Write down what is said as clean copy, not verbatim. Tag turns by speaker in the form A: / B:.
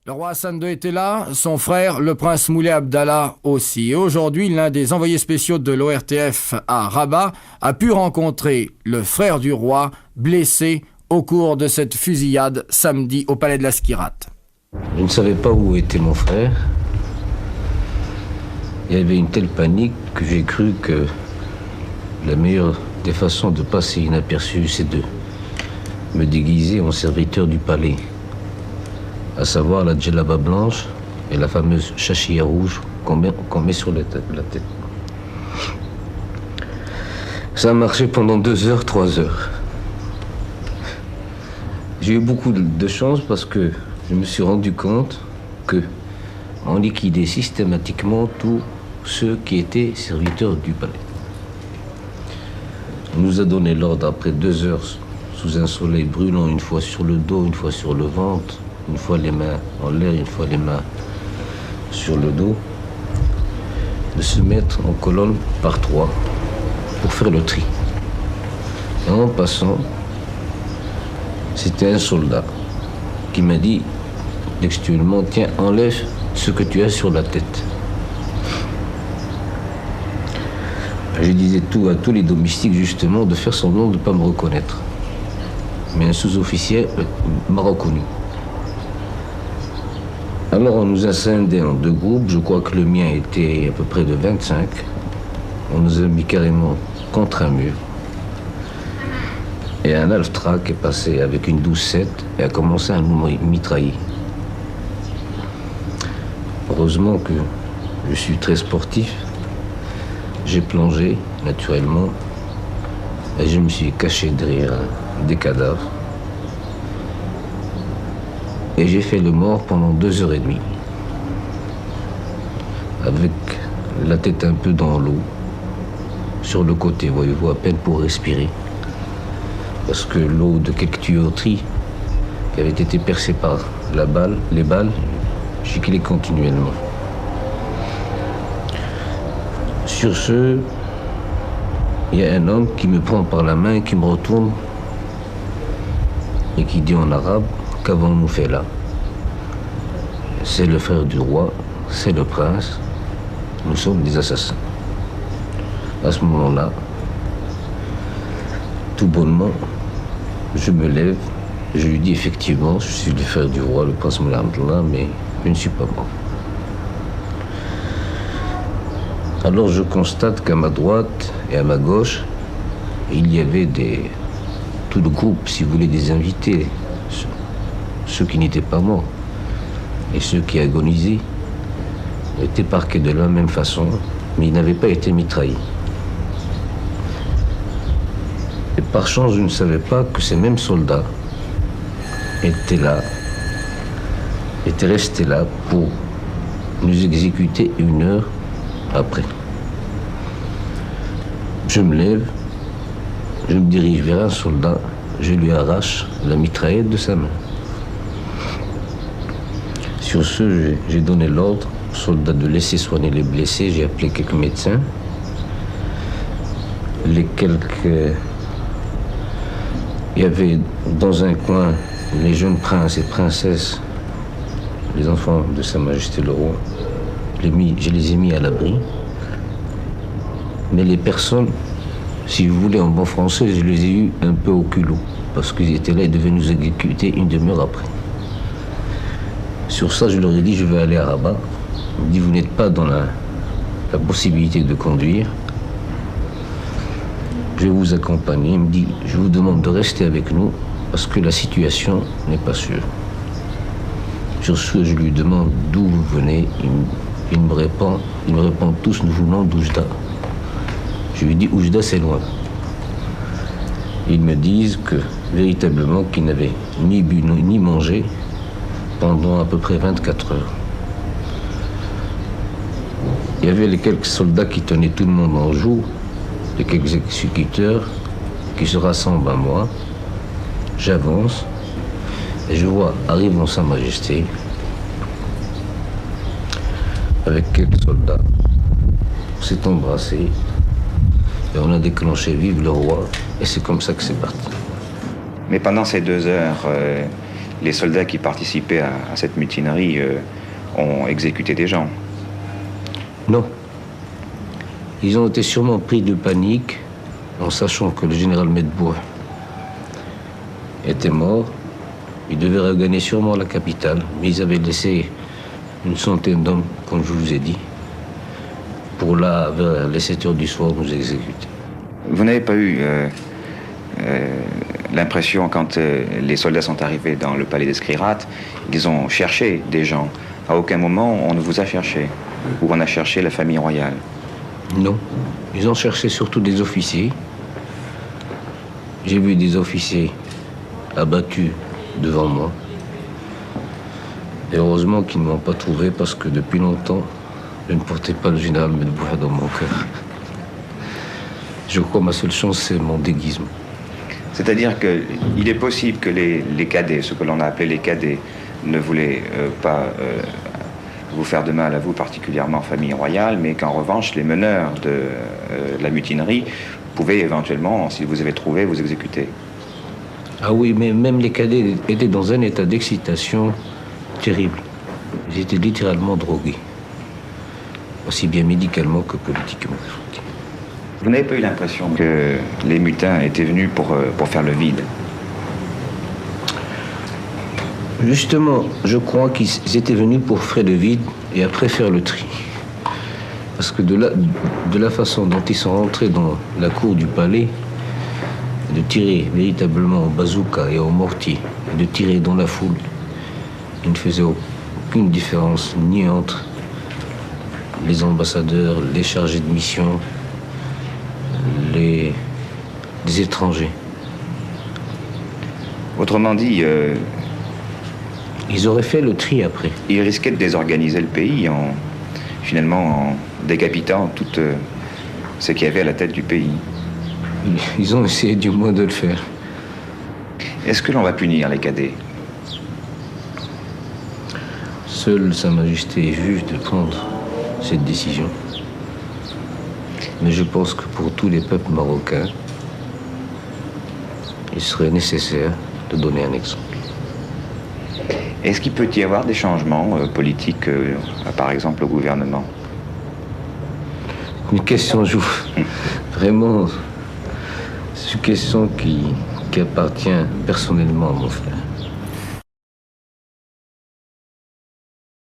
A: Le roi Hassan II était là, son frère, le prince Moulay Abdallah aussi. Et aujourd'hui, l'un des envoyés spéciaux de l'ORTF à Rabat a pu rencontrer le frère du roi, blessé au cours de cette fusillade samedi au palais de la Skirate.
B: Je ne savais pas où était mon frère. Il y avait une telle panique que j'ai cru que la meilleure des façons de passer inaperçu, c'est de me déguiser en serviteur du palais, à savoir la djellaba blanche et la fameuse chachia rouge qu'on met sur la tête. Ça a marché pendant 2 heures, 3 heures. J'ai eu beaucoup de chance parce que je me suis rendu compte que on liquidait systématiquement tous ceux qui étaient serviteurs du palais. On nous a donné l'ordre après 2 heures sous un soleil brûlant, une fois sur le dos, une fois sur le ventre, une fois les mains en l'air, une fois les mains sur le dos, de se mettre en colonne par 3 pour faire le tri. Et en passant, c'était un soldat qui m'a dit textuellement, tiens, enlève ce que tu as sur la tête. Je disais tout à tous les domestiques justement de faire semblant de ne pas me reconnaître. Mais un sous-officier m'a reconnu. Alors on nous a scindés en 2 groupes, je crois que le mien était à peu près de 25. On nous a mis carrément contre un mur. Et un Alftrak est passé avec une 12-7 et a commencé à nous mitrailler. Heureusement que je suis très sportif. J'ai plongé, naturellement, et je me suis caché derrière des cadavres. Et j'ai fait le mort pendant 2 heures et demie. Avec la tête un peu dans l'eau, sur le côté, voyez-vous, à peine pour respirer. Parce que l'eau de quelques tuyauteries qui avait été percée par les balles, giclait continuellement. Sur ce, il y a un homme qui me prend par la main et qui me retourne et qui dit en arabe, qu'avons-nous fait là? C'est le frère du roi, c'est le prince, nous sommes des assassins. À ce moment-là, tout bonnement, je me lève, je lui dis effectivement, je suis le frère du roi, le prince Moulay Abdallah, mais je ne suis pas mort. Alors je constate qu'à ma droite et à ma gauche, il y avait tout le groupe, si vous voulez, des invités, ceux qui n'étaient pas morts et ceux qui agonisaient, étaient parqués de la même façon, mais ils n'avaient pas été mitraillés. Et par chance, je ne savais pas que ces mêmes soldats étaient restés là pour nous exécuter 1 heure après. Je me lève, je me dirige vers un soldat, je lui arrache la mitraillette de sa main. Sur ce, j'ai donné l'ordre aux soldats de laisser soigner les blessés, j'ai appelé quelques médecins. Il y avait dans un coin les jeunes princes et princesses, les enfants de Sa Majesté le Roi. Je les ai mis à l'abri. Mais les personnes, si vous voulez en bon français, je les ai eus un peu au culot. Parce qu'ils étaient là, ils devaient nous exécuter 1 demi-heure après. Sur ça, je leur ai dit, je vais aller à Rabat. Ils m'ont dit, vous n'êtes pas dans la possibilité de conduire. Je vais vous accompagner. Il me dit, je vous demande de rester avec nous parce que la situation n'est pas sûre. Sur ce, je lui demande d'où vous venez. Il me répond tous, nous venons d'Oujda. Je lui dis, Oujda, c'est loin. Ils me disent que, véritablement, qu'ils n'avaient ni bu ni mangé pendant à peu près 24 heures. Il y avait les quelques soldats qui tenaient tout le monde en joue, les quelques exécuteurs qui se rassemblent à moi. J'avance et je vois arrivant Sa Majesté avec quelques soldats. On s'est embrassés et on a déclenché Vive le roi et c'est comme ça que c'est parti.
C: Mais pendant ces 2 heures, les soldats qui participaient à cette mutinerie ont exécuté des gens.
B: Non. Ils ont été sûrement pris de panique en sachant que le général Medbourg était mort. Ils devaient regagner sûrement la capitale, mais ils avaient laissé une centaine d'hommes, comme je vous ai dit, pour là, vers les 7 heures du soir, nous exécuter.
C: Vous n'avez pas eu l'impression, quand les soldats sont arrivés dans le palais d'Eskrirat, ils ont cherché des gens. À aucun moment, on ne vous a cherché, ou on a cherché la famille royale?
B: Non. Ils ont cherché surtout des officiers. J'ai vu des officiers abattus devant moi. Et heureusement qu'ils ne m'ont pas trouvé parce que depuis longtemps, je ne portais pas le général Medbourg dans mon cœur. Je crois que ma seule chance, c'est mon déguisement.
C: C'est-à-dire qu'il est possible que les cadets, ce que l'on a appelé les cadets, ne voulaient pas vous faire de mal à vous, particulièrement famille royale, mais qu'en revanche, les meneurs de la mutinerie pouvaient éventuellement, si vous avez trouvé, vous exécuter.
B: Ah oui, mais même les cadets étaient dans un état d'excitation terrible. Ils étaient littéralement drogués, aussi bien médicalement que politiquement.
C: Vous n'avez pas eu l'impression que les mutins étaient venus pour faire le vide?
B: Justement, je crois qu'ils étaient venus pour faire le vide et après faire le tri. Parce que de la façon dont ils sont rentrés dans la cour du palais, de tirer véritablement au bazooka et au mortier, et de tirer dans la foule, il ne faisait aucune différence ni entre les ambassadeurs, les chargés de mission, les étrangers.
C: Autrement dit,
B: ils auraient fait le tri après.
C: ils risquaient de désorganiser le pays finalement en décapitant tout ce qu'il y avait à la tête du pays.
B: Ils ont essayé du moins de le faire.
C: Est-ce que l'on va punir les cadets?
B: Seule Sa Majesté est juge de prendre cette décision. Mais je pense que pour tous les peuples marocains, il serait nécessaire de donner un exemple.
C: Est-ce qu'il peut y avoir des changements politiques, par exemple au gouvernement?
B: Une question, vraiment, c'est une question qui appartient personnellement à mon frère.